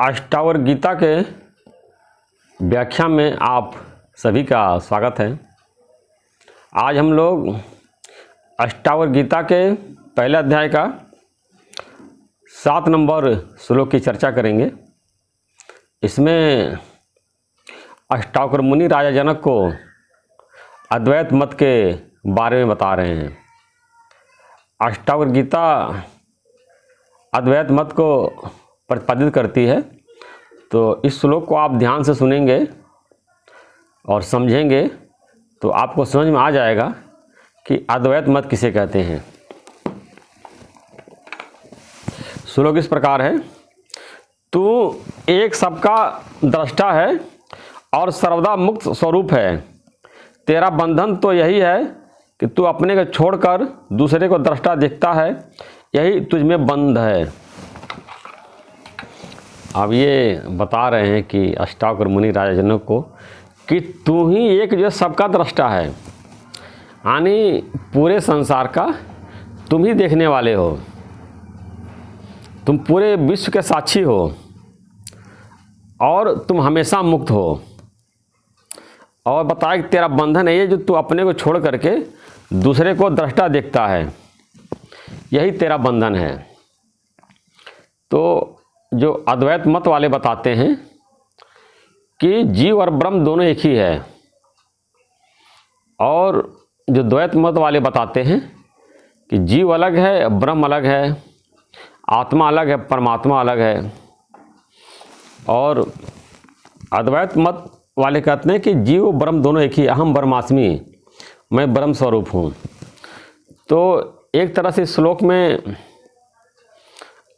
अष्टावक्र गीता के व्याख्या में आप सभी का स्वागत है। आज हम लोग अष्टावक्र गीता के पहले अध्याय का 7 नंबर श्लोक की चर्चा करेंगे। इसमें अष्टावक्र मुनि राजा जनक को अद्वैत मत के बारे में बता रहे हैं। अष्टावक्र गीता अद्वैत मत को प्रतिपादित करती है, तो इस श्लोक को आप ध्यान से सुनेंगे और समझेंगे तो आपको समझ में आ जाएगा कि अद्वैत मत किसे कहते हैं। श्लोक इस प्रकार है, तू एक सबका दृष्टा है और सर्वदा मुक्त स्वरूप है। तेरा बंधन तो यही है कि तू अपने को छोड़कर दूसरे को दृष्टा देखता है, यही तुझमें बंध है। अब ये बता रहे हैं कि अष्टावक्र मुनि राजा जनक को कि तू ही एक जो सबका दृष्टा है, यानी पूरे संसार का तुम ही देखने वाले हो, तुम पूरे विश्व के साक्षी हो और तुम हमेशा मुक्त हो। और बताया कि तेरा बंधन है ये जो तू अपने को छोड़ करके दूसरे को दृष्टा देखता है, यही तेरा बंधन है। तो जो अद्वैत मत वाले बताते हैं कि जीव और ब्रह्म दोनों एक ही है, और जो द्वैत मत वाले बताते हैं कि जीव अलग है, ब्रह्म अलग है, आत्मा अलग है, परमात्मा अलग है। और अद्वैत मत वाले कहते हैं कि जीव ब्रह्म दोनों एक ही, अहम ब्रह्मास्मि, मैं ब्रह्म स्वरूप हूँ। तो एक तरह से श्लोक में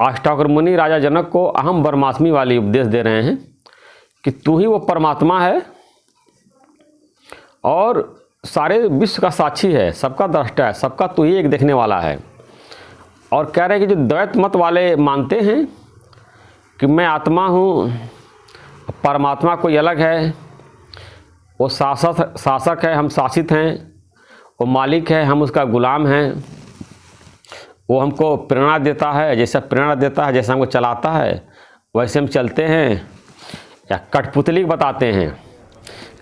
अष्टावक्र मुनि राजा जनक को अहम ब्रह्मास्मि वाली उपदेश दे रहे हैं कि तू ही वो परमात्मा है और सारे विश्व का साक्षी है, सबका दृष्टा है, सबका तू ही एक देखने वाला है। और कह रहे हैं कि जो द्वैत मत वाले मानते हैं कि मैं आत्मा हूँ, परमात्मा कोई अलग है, वो शासक है, हम शासित हैं, वो मालिक है, हम उसका गुलाम हैं, वो हमको प्रेरणा देता है, जैसा प्रेरणा देता है, जैसा हमको चलाता है वैसे हम चलते हैं। या कठपुतली बताते हैं,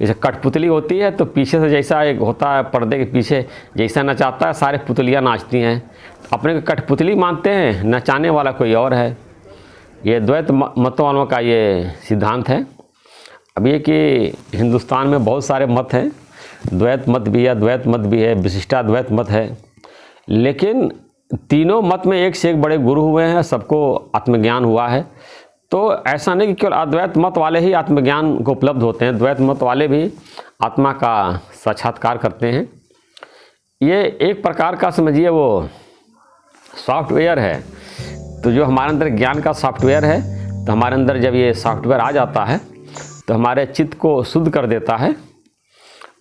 जैसे कठपुतली होती है तो पीछे से जैसा एक होता है, पर्दे के पीछे जैसा नचाता है सारे पुतलियाँ नाचती हैं, अपने को कठपुतली मानते हैं, नचाने वाला कोई और है। ये द्वैत मतों वालों का ये सिद्धांत है। अब ये कि हिंदुस्तान में बहुत सारे मत हैं, द्वैत मत भी है, अद्वैत मत भी है, विशिष्टाद्वैत मत है, लेकिन तीनों मत में एक से एक बड़े गुरु हुए हैं, सबको आत्मज्ञान हुआ है। तो ऐसा नहीं कि केवल अद्वैत मत वाले ही आत्मज्ञान को उपलब्ध होते हैं, द्वैत मत वाले भी आत्मा का साक्षात्कार करते हैं। ये एक प्रकार का समझिए वो सॉफ्टवेयर है। तो जो हमारे अंदर ज्ञान का सॉफ्टवेयर है, तो हमारे अंदर जब ये सॉफ्टवेयर आ जाता है तो हमारे चित्त को शुद्ध कर देता है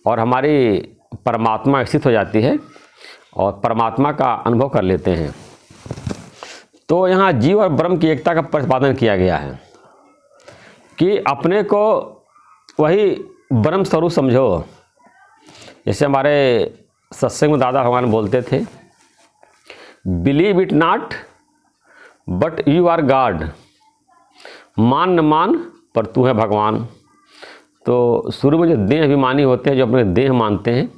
और हमारी परमात्मा स्थित हो जाती है और परमात्मा का अनुभव कर लेते हैं। तो यहाँ जीव और ब्रह्म की एकता का प्रतिपादन किया गया है कि अपने को वही ब्रह्म स्वरूप समझो। जैसे हमारे सत्संग में दादा भगवान बोलते थे, believe it not but you are God, मान न मान पर तू है भगवान। तो शुरू में जो देह अभिमानी होते हैं, जो अपने देह मानते हैं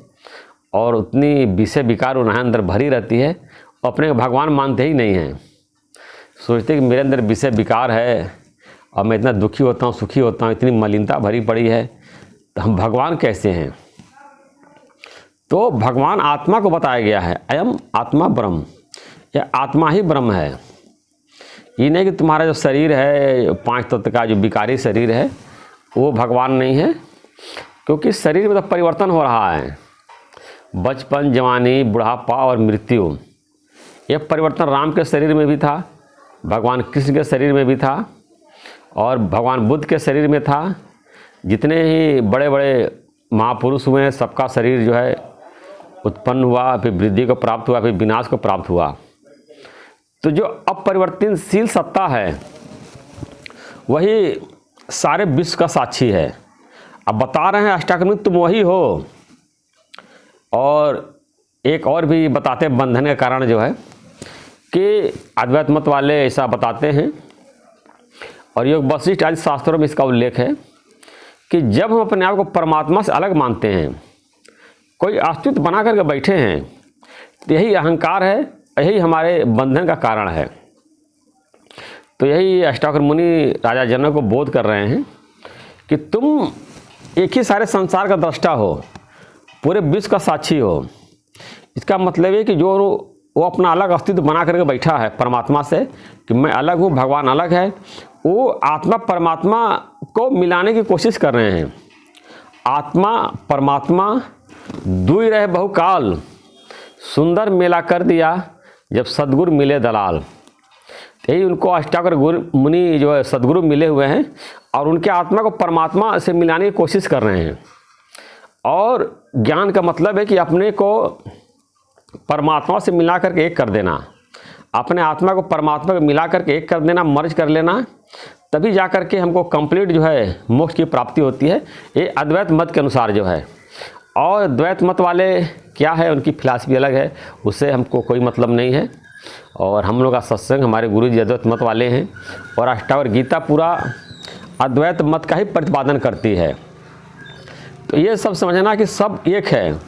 और उतनी विषय विकार उन्हें अंदर भरी रहती है, अपने भगवान मानते ही नहीं हैं, सोचते कि मेरे अंदर विषय विकार है और मैं इतना दुखी होता हूँ, सुखी होता हूँ, इतनी मलिनता भरी पड़ी है, तो हम भगवान कैसे हैं। तो भगवान आत्मा को बताया गया है, अयम आत्मा ब्रह्म, यह आत्मा ही ब्रह्म है। ये नहीं कि तुम्हारा जो शरीर है, 5 तत्व का जो विकारी शरीर है, वो भगवान नहीं है, क्योंकि शरीर में तो परिवर्तन हो रहा है, बचपन, जवानी, बुढ़ापा और मृत्यु। ये परिवर्तन राम के शरीर में भी था, भगवान कृष्ण के शरीर में भी था और भगवान बुद्ध के शरीर में था। जितने ही बड़े बड़े महापुरुष हुए हैं, सबका शरीर जो है उत्पन्न हुआ, फिर वृद्धि को प्राप्त हुआ, फिर विनाश को प्राप्त हुआ। तो जो अपरिवर्तनशील सत्ता है वही सारे विश्व का साक्षी है। अब बता रहे हैं अष्टावक्र मुनि तुम वही हो। और एक और भी बताते हैं बंधन का कारण जो है कि अद्वैत मत वाले ऐसा बताते हैं और योग वशिष्ठ आदि शास्त्रों में इसका उल्लेख है कि जब हम अपने आप को परमात्मा से अलग मानते हैं, कोई अस्तित्व बना करके बैठे हैं, तो यही अहंकार है, यही हमारे बंधन का कारण है। तो यही अष्टावक्र मुनि राजा जनक को बोध कर रहे हैं कि तुम एक ही सारे संसार का दृष्टा हो, पूरे विश्व का साक्षी हो। इसका मतलब है कि जो वो अपना अलग अस्तित्व बना करके बैठा है परमात्मा से, कि मैं अलग हूँ, भगवान अलग है, वो आत्मा परमात्मा को मिलाने की कोशिश कर रहे हैं। आत्मा परमात्मा दुई रहे बहुकाल, सुंदर मेला कर दिया जब सद्गुरु मिले दलाल। यही उनको अष्टावक्र मुनि जो है सद्गुरु मिले हुए हैं और उनके आत्मा को परमात्मा से मिलाने की कोशिश कर रहे हैं। और ज्ञान का मतलब है कि अपने को परमात्मा से मिला करके एक कर देना, अपने आत्मा को परमात्मा को मिला करके एक कर देना, मर्ज कर लेना, तभी जा कर के हमको कंप्लीट जो है मोक्ष की प्राप्ति होती है। ये अद्वैत मत के अनुसार जो है। और द्वैत मत वाले क्या है, उनकी फिलॉसफी अलग है, उससे हमको कोई मतलब नहीं है। और हम लोग का सत्संग, हमारे गुरु जी अद्वैत मत वाले हैं और अष्टावक्र गीता पूरा अद्वैत मत का ही प्रतिपादन करती है। तो ये सब समझना कि सब एक है,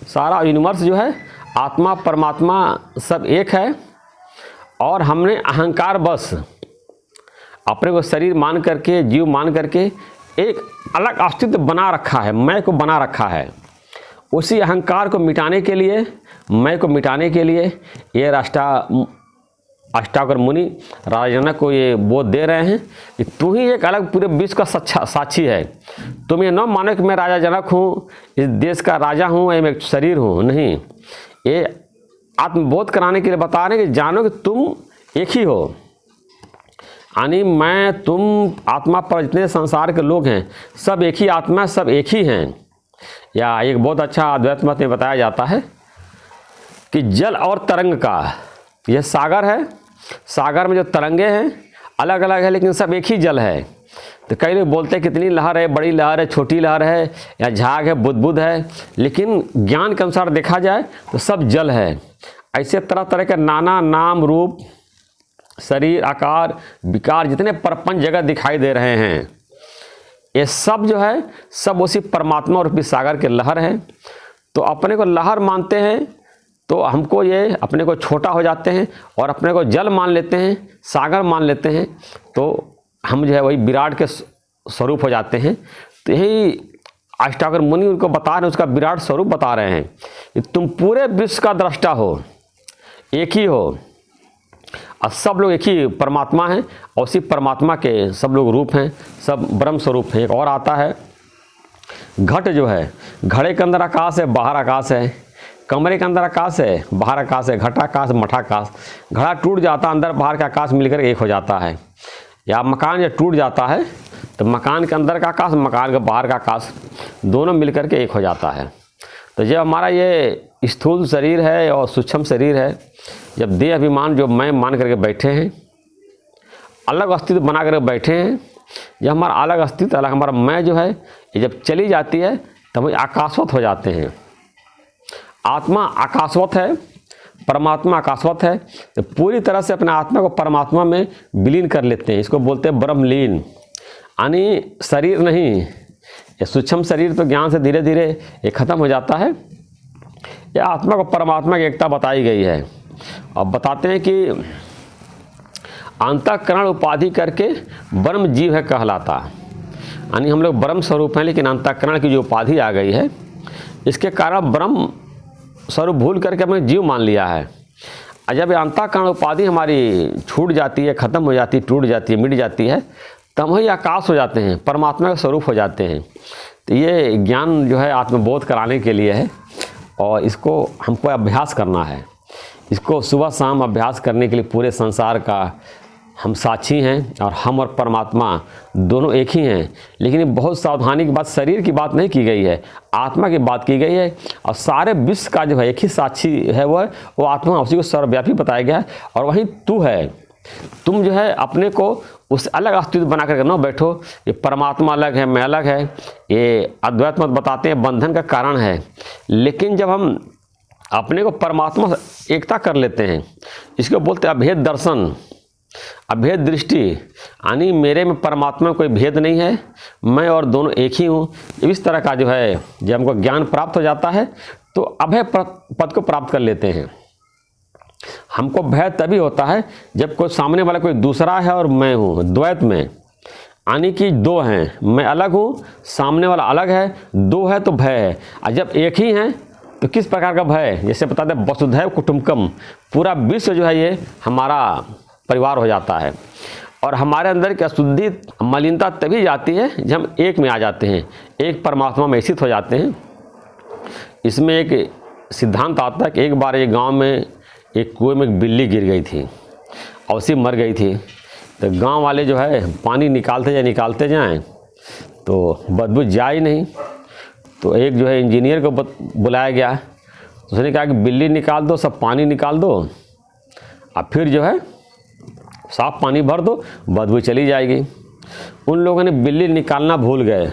सारा यूनिवर्स जो है, आत्मा परमात्मा सब एक है। और हमने अहंकार बस अपने को शरीर मान करके, जीव मान करके एक अलग अस्तित्व बना रखा है, मैं को बना रखा है। उसी अहंकार को मिटाने के लिए, मैं को मिटाने के लिए ये अष्टावक्र मुनि राजा जनक को ये बोध दे रहे हैं कि तू ही एक अलग पूरे विश्व का साक्षी है। तुम ये न मानो कि मैं राजा जनक हूँ, इस देश का राजा हूँ, मैं एक शरीर हूँ, नहीं। ये आत्मबोध कराने के लिए बता रहे हैं कि जानो कि तुम एक ही हो। यानी मैं, तुम, आत्मा पर जितने संसार के लोग हैं सब एक ही आत्मा, सब एक ही हैं। या एक बहुत अच्छा अद्वैत मत में बताया जाता है कि जल और तरंग का यह सागर है, सागर में जो तरंगे हैं अलग अलग है लेकिन सब एक ही जल है। तो कई लोग बोलते हैं कितनी लहर है, बड़ी लहर है, छोटी लहर है, या झाग है, बुदबुद है, लेकिन ज्ञान के अनुसार देखा जाए तो सब जल है। ऐसे तरह तरह के नाना नाम रूप, शरीर, आकार, विकार, जितने प्रपंच जगह दिखाई दे रहे हैं, ये सब जो है सब उसी परमात्मा रूपी सागर के लहर हैं। तो अपने को लहर मानते हैं तो हमको ये अपने को छोटा हो जाते हैं, और अपने को जल मान लेते हैं, सागर मान लेते हैं, तो हम जो है वही विराट के स्वरूप हो जाते हैं। तो यही अष्टावक्र मुनि उनको बता रहे हैं, उसका विराट स्वरूप बता रहे हैं कि तुम पूरे विश्व का दृष्टा हो, एक ही हो, और सब लोग एक ही परमात्मा हैं, और उसी परमात्मा के सब लोग रूप हैं, सब ब्रह्म स्वरूप हैं। एक और आता है, घट जो है, घड़े के अंदर आकाश है, बाहर आकाश है, कमरे के अंदर आकाश है, बाहर आकाश है, घटाकाश, मठाकाश। घड़ा टूट जाता, अंदर बाहर का आकाश मिलकर एक हो जाता है। या मकान जब टूट जाता है तो मकान के अंदर का आकाश, मकान के बाहर का आकाश, दोनों मिलकर के एक हो जाता है। तो जब हमारा ये स्थूल शरीर है और सूक्ष्म शरीर है, जब देह अभिमान जो मैं मान करके बैठे हैं, अलग अस्तित्व बना करके बैठे हैं, जब हमारा अलग अस्तित्व, अलग हमारा मैं जो है, ये जब चली जाती है तब हम आकाशवत हो जाते हैं। आत्मा आकाशवत है, परमात्मा आकाशवत है, तो पूरी तरह से अपने आत्मा को परमात्मा में विलीन कर लेते हैं। इसको बोलते हैं ब्रह्मलीन। यानी शरीर नहीं, ये सूक्ष्म शरीर तो ज्ञान से धीरे धीरे ये खत्म हो जाता है। यह आत्मा को परमात्मा की एकता बताई गई है। अब बताते हैं कि अंतःकरण उपाधि करके ब्रह्म जीव है कहलाता। यानी हम लोग ब्रह्म स्वरूप हैं, लेकिन अंतःकरण की जो उपाधि आ गई है, इसके कारण ब्रह्म स्वरूप भूल करके हमने जीव मान लिया है। और जब अंतःकरण उपाधि हमारी छूट जाती है, ख़त्म हो जाती है, टूट जाती है, मिट जाती है, तब वही आकाश हो जाते हैं, परमात्मा का स्वरूप हो जाते हैं। तो ये ज्ञान जो है आत्मबोध कराने के लिए है, और इसको हमको अभ्यास करना है। इसको सुबह शाम अभ्यास करने के लिए पूरे संसार का हम साक्षी हैं, और हम और परमात्मा दोनों एक ही हैं। लेकिन ये बहुत सावधानी की बात, शरीर की बात नहीं की गई है, आत्मा की बात की गई है। और सारे विश्व का जो है एक ही साक्षी है, वो आत्मा, उसी को सर्वव्यापी बताया गया है। और वही तू है। तुम जो है अपने को उस अलग अस्तित्व बना करके न बैठो, ये परमात्मा अलग है, मैं अलग है। ये अद्वैत मत बताते हैं बंधन का कारण है। लेकिन जब हम अपने को परमात्मा से एकता कर लेते हैं, इसको बोलते हैं अभेद दर्शन। अभेद दृष्टि यानी मेरे में परमात्मा कोई भेद नहीं है, मैं और दोनों एक ही हूँ। इस तरह का जो है जब हमको ज्ञान प्राप्त हो जाता है तो अभय पद को प्राप्त कर लेते हैं। हमको भय तभी होता है जब कोई सामने वाला कोई दूसरा है और मैं हूँ, द्वैत में, यानी कि दो हैं, मैं अलग हूँ, सामने वाला अलग है, दो है तो भय है। और जब एक ही हैं तो किस प्रकार का भय, जैसे बताते हैं वसुधैव कुटुंबकम, पूरा विश्व जो है ये हमारा परिवार हो जाता है। और हमारे अंदर की अशुद्धि मलिनता तभी जाती है जब हम एक में आ जाते हैं, एक परमात्मा में स्थित हो जाते हैं। इसमें एक सिद्धांत आता है कि एक बार एक गांव में एक कुएं में एक बिल्ली गिर गई थी और उसी मर गई थी। तो गांव वाले जो है पानी निकालते जाएं तो बदबू जाए नहीं। तो एक जो है इंजीनियर को बुलाया गया, उसने कहा कि बिल्ली निकाल दो, सब पानी निकाल दो और फिर जो है साफ पानी भर दो, बदबू चली जाएगी। उन लोगों ने बिल्ली निकालना भूल गए,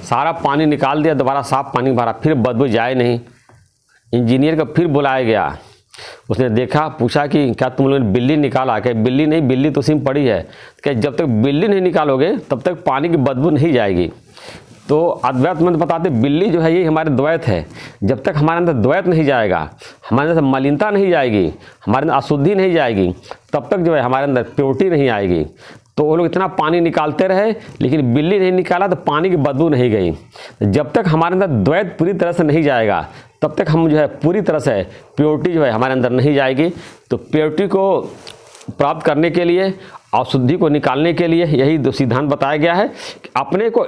सारा पानी निकाल दिया, दोबारा साफ पानी भरा, फिर बदबू जाए नहीं। इंजीनियर को फिर बुलाया गया, उसने देखा, पूछा कि क्या तुम लोगों ने बिल्ली निकाला? क्या बिल्ली नहीं, बिल्ली तो उसी में पड़ी है। क्या जब तक बिल्ली नहीं निकालोगे तब तक पानी की बदबू नहीं जाएगी। तो अद्वैत मंत्र बताते बिल्ली जो है ये हमारे द्वैत है। जब तक हमारे अंदर द्वैत नहीं जाएगा, हमारे अंदर मलिनता नहीं जाएगी, हमारे अंदर अशुद्धि नहीं जाएगी, तब तक जो है हमारे अंदर प्योरिटी नहीं आएगी। तो वो लोग इतना पानी निकालते रहे लेकिन बिल्ली नहीं निकाला तो पानी की बदबू नहीं गई। जब तक हमारे अंदर द्वैत पूरी तरह से नहीं जाएगा तब तक हम जो है पूरी तरह से प्योरिटी जो है हमारे अंदर नहीं जाएगी। तो प्योरिटी को प्राप्त करने के लिए, अशुद्धि को निकालने के लिए यही सिद्धांत बताया गया है कि अपने को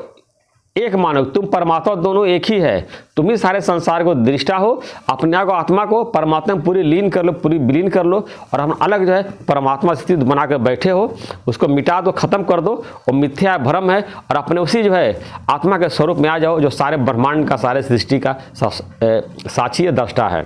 एक मानो, तुम परमात्मा दोनों एक ही है। तुम ही सारे संसार को दृष्टा हो, अपने आप को, आत्मा को परमात्मा में पूरी लीन कर लो, पूरी विलीन कर लो। और हम अलग जो है परमात्मा स्थिति बना कर बैठे हो, उसको मिटा दो, खत्म कर दो, वो मिथ्या भ्रम है, और अपने उसी जो है आत्मा के स्वरूप में आ जाओ जो सारे ब्रह्मांड का, सारे सृष्टि का साक्षी दृष्टा है।